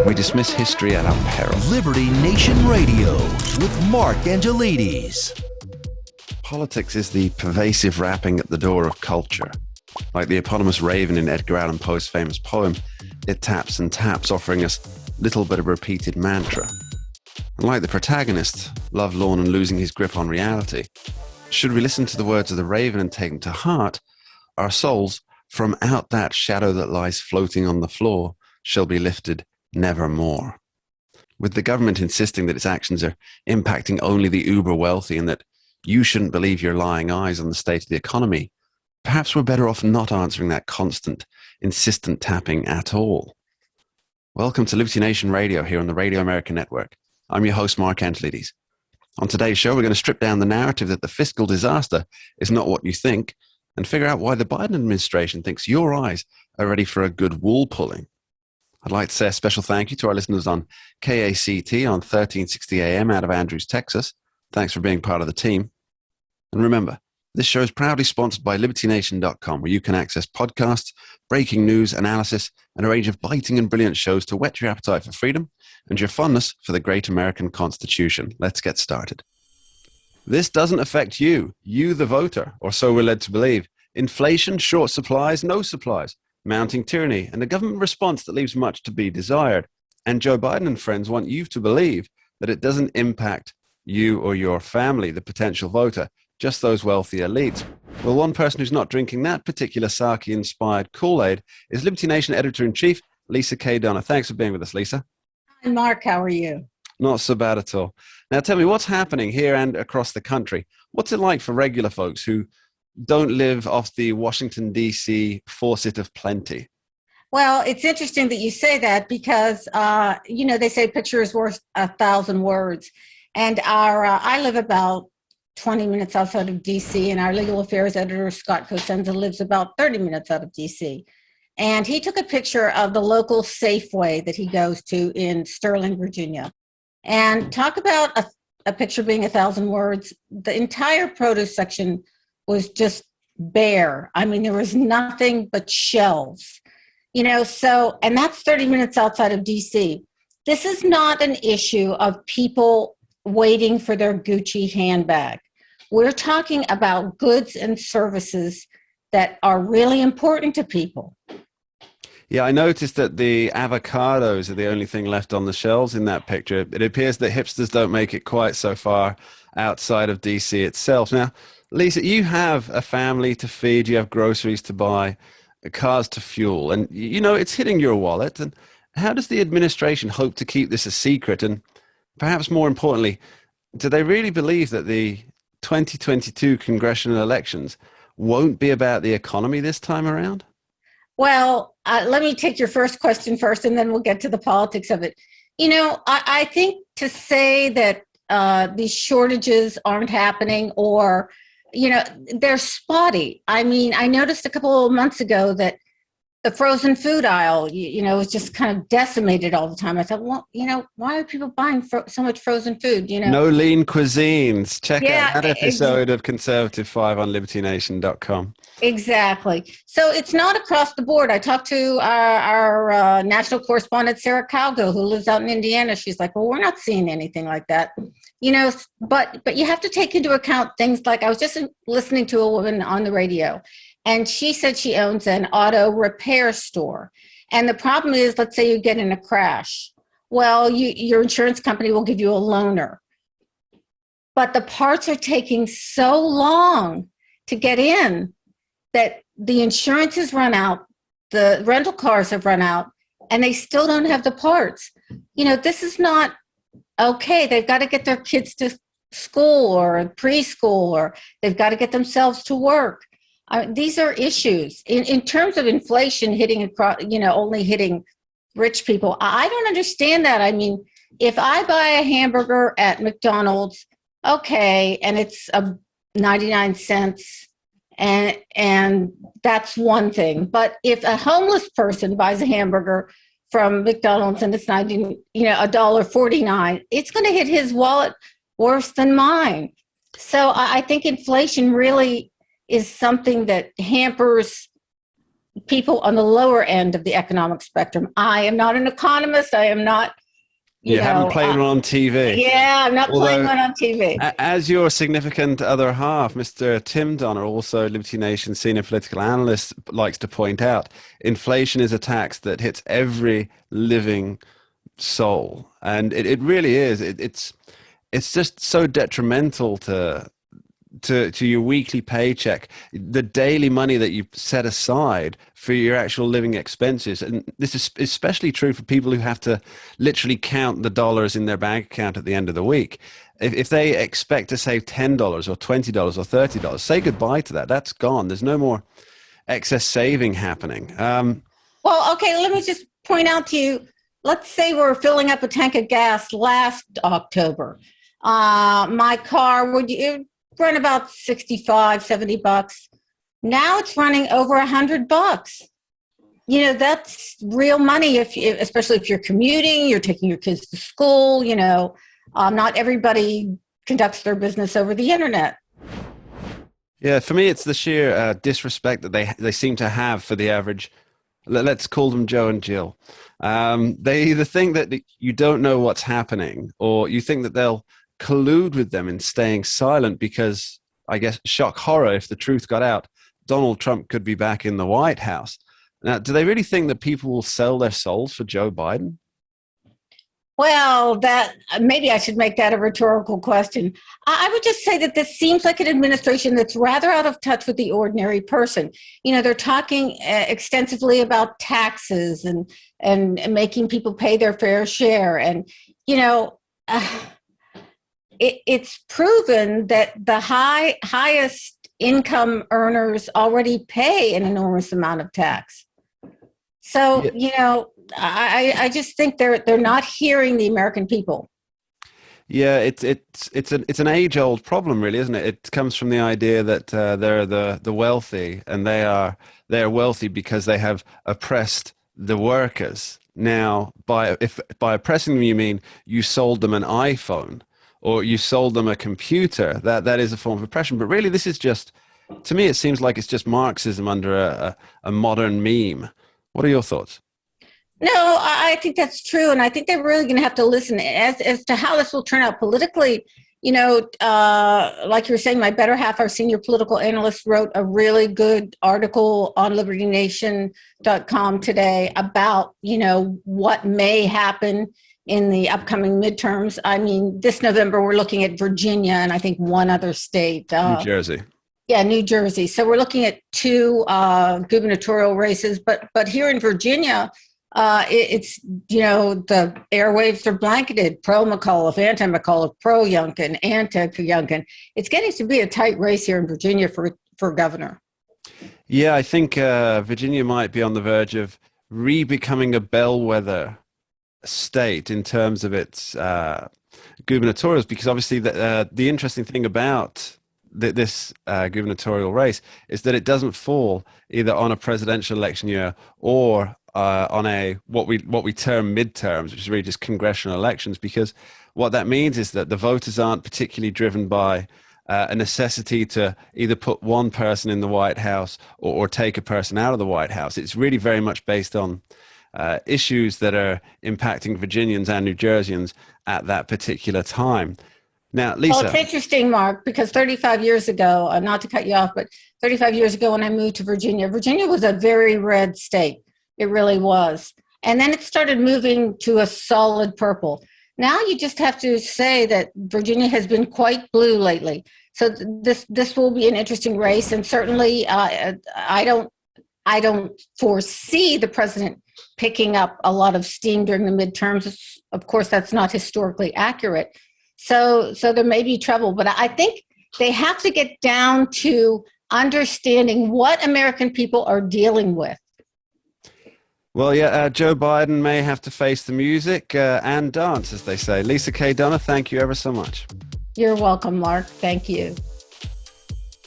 We dismiss history at our peril. Liberty Nation Radio with Mark Angelides. Politics is the pervasive rapping at the door of culture. Like the eponymous raven in Edgar Allan Poe's famous poem, it taps and taps, offering us little but a repeated mantra. And like the protagonist, lovelorn and losing his grip on reality, should we listen to the words of the raven and take them to heart, our souls, from out that shadow that lies floating on the floor, shall be lifted nevermore. With the government insisting that its actions are impacting only the uber wealthy and that you shouldn't believe your lying eyes on the state of the economy, perhaps we're better off not answering that constant, insistent tapping at all. Welcome to Liberty Nation Radio here on the Radio America Network. I'm your host, Mark Angelides. On today's show, we're going to strip down the narrative that the fiscal disaster is not what you think and figure out why the Biden administration thinks your eyes are ready for a good wool pulling. I'd like to say a special thank you to our listeners on KACT on 1360 AM out of Andrews, Texas. Thanks for being part of the team. And remember, this show is proudly sponsored by LibertyNation.com, where you can access podcasts, breaking news, analysis, and a range of biting and brilliant shows to whet your appetite for freedom and your fondness for the great American Constitution. Let's get started. This doesn't affect you the voter, or so we're led to believe. Inflation, short supplies, no supplies, mounting tyranny, and a government response that leaves much to be desired. And Joe Biden and friends want you to believe that it doesn't impact you or your family, the potential voter, just those wealthy elites. Well, one person who's not drinking that particular Psaki-inspired Kool-Aid is Liberty Nation Editor-in-Chief, Lisa K. Donner. Thanks for being with us, Lisa. Hi, Mark. How are you? Not so bad at all. Now, tell me, what's happening here and across the country? What's it like for regular folks who don't live off the Washington, D.C. faucet of plenty? Well, it's interesting that you say that because, they say a picture is worth 1,000 words. And I live about 20 minutes outside of D.C., and our legal affairs editor, Scott Cosenza, lives about 30 minutes out of D.C. And he took a picture of the local Safeway that he goes to in Sterling, Virginia. And talk about a picture being 1,000 words. The entire produce section was just bare. I mean, there was nothing but shelves, and that's 30 minutes outside of DC. This is not an issue of people waiting for their Gucci handbag. We're talking about goods and services that are really important to people. Yeah, I noticed that the avocados are the only thing left on the shelves in that picture. It appears that hipsters don't make it quite so far outside of DC itself. Now, Lisa, you have a family to feed, you have groceries to buy, cars to fuel, and it's hitting your wallet. And how does the administration hope to keep this a secret? And perhaps more importantly, do they really believe that the 2022 congressional elections won't be about the economy this time around? Well, let me take your first question first, and then we'll get to the politics of it. I think to say that these shortages aren't happening or they're spotty. I mean, I noticed a couple of months ago that the frozen food aisle, was just kind of decimated all the time. I thought, well, why are people buying so much frozen food? No lean cuisines. Check out that episode of Conservative 5 on LibertyNation.com. Exactly. So it's not across the board. I talked to our national correspondent, Sarah Calgo, who lives out in Indiana. She's like, well, we're not seeing anything like that. But you have to take into account things like, I was just listening to a woman on the radio, and she said she owns an auto repair store. And the problem is, let's say you get in a crash. Well, your insurance company will give you a loaner. But the parts are taking so long to get in that the insurance has run out, the rental cars have run out, and they still don't have the parts. This is not okay. They've got to get their kids to school or preschool, or they've got to get themselves to work. These are issues. In terms of inflation hitting across, only hitting rich people, I don't understand that. I mean, if I buy a hamburger at McDonald's, okay, and it's 99 cents, and that's one thing. But if a homeless person buys a hamburger from McDonald's and it's $1.49, it's going to hit his wallet worse than mine. So I think inflation really is something that hampers people on the lower end of the economic spectrum. I am not an economist. I am not, You haven't played one on TV. Yeah, I'm not playing Although, one on TV. As your significant other half, Mr. Tim Donner, also Liberty Nation senior political analyst, likes to point out, inflation is a tax that hits every living soul. And it really is. It's just so detrimental to your weekly paycheck, the daily money that you set aside for your actual living expenses. And this is especially true for people who have to literally count the dollars in their bank account at the end of the week. If they expect to save $10 or $20 or $30, say goodbye to that. That's gone. There's no more excess saving happening. Well, okay, let me just point out to you, let's say we're filling up a tank of gas last October. My car would run about $65-$70. Now it's running over $100. You know, that's real money, especially if you're commuting, you're taking your kids to school. You know, not everybody conducts their business over the internet. Yeah, for me, it's the sheer disrespect that they seem to have for the average. Let's call them Joe and Jill. They either think that you don't know what's happening, or you think that they'll collude with them in staying silent because, I guess, shock horror, if the truth got out, Donald Trump could be back in the White House. Now, do they really think that people will sell their souls for Joe Biden? Well, that maybe I should make that a rhetorical question. I would just say that this seems like an administration that's rather out of touch with the ordinary person. You know, they're talking extensively about taxes and making people pay their fair share. And, you know, it's proven that the highest income earners already pay an enormous amount of tax. So, yeah. You know, I just think they're not hearing the American people. Yeah, it's an age-old problem, really, isn't it? It comes from the idea that they're the wealthy, and they're wealthy because they have oppressed the workers. Now, by oppressing them, you mean you sold them an iPhone or you sold them a computer. That is a form of oppression. But really, this is just, to me, it seems like it's just Marxism under a modern meme. What are your thoughts? No, I think that's true. And I think they're really going to have to listen as to how this will turn out politically. You know, like you were saying, my better half, our senior political analyst, wrote a really good article on libertynation.com today about, you know, what may happen in the upcoming midterms. I mean, this November, we're looking at Virginia and I think one other state. New Jersey. Yeah, New Jersey. So we're looking at two gubernatorial races. But here in Virginia, it's, you know, the airwaves are blanketed, pro-McAuliffe, anti-McAuliffe, pro-Youngkin, anti-Youngkin. It's getting to be a tight race here in Virginia for governor. Yeah, I think Virginia might be on the verge of re-becoming a bellwether state in terms of its gubernatorials, because obviously the interesting thing about this gubernatorial race is that it doesn't fall either on a presidential election year or on a what we term midterms, which is really just congressional elections, because what that means is that the voters aren't particularly driven by a necessity to either put one person in the White House or take a person out of the White House. It's really very much based on issues that are impacting Virginians and New Jerseyans at that particular time. Now, Lisa. Well, it's interesting, Mark, because 35 years ago, not to cut you off, but 35 years ago when I moved to Virginia, Virginia was a very red state. It really was. And then it started moving to a solid purple. Now you just have to say that Virginia has been quite blue lately. So this will be an interesting race. And certainly I don't foresee the president picking up a lot of steam during the midterms. Of course, that's not historically accurate. So there may be trouble, but I think they have to get down to understanding what American people are dealing with. Well, yeah, Joe Biden may have to face the music and dance, as they say. Lisa K. Donner, thank you ever so much. You're welcome, Mark. Thank you.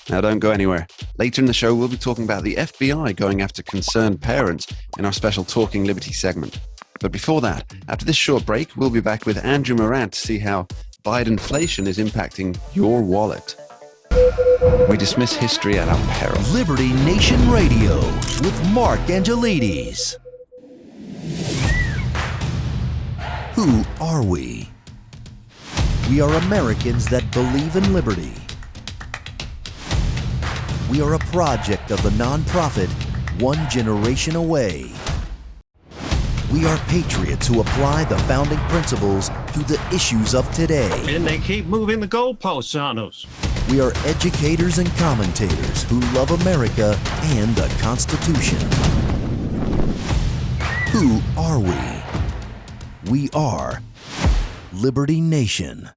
Now, don't go anywhere. Later in the show, we'll be talking about the FBI going after concerned parents in our special Talking Liberty segment. But before that, after this short break, we'll be back with Andrew Morant to see how Bidenflation is impacting your wallet. We dismiss history at our peril. Liberty Nation Radio with Mark Angelides. Who are we? We are Americans that believe in liberty. We are a project of the nonprofit One Generation Away. We are patriots who apply the founding principles to the issues of today. And they keep moving the goalposts on us. We are educators and commentators who love America and the Constitution. Who are we? We are Liberty Nation.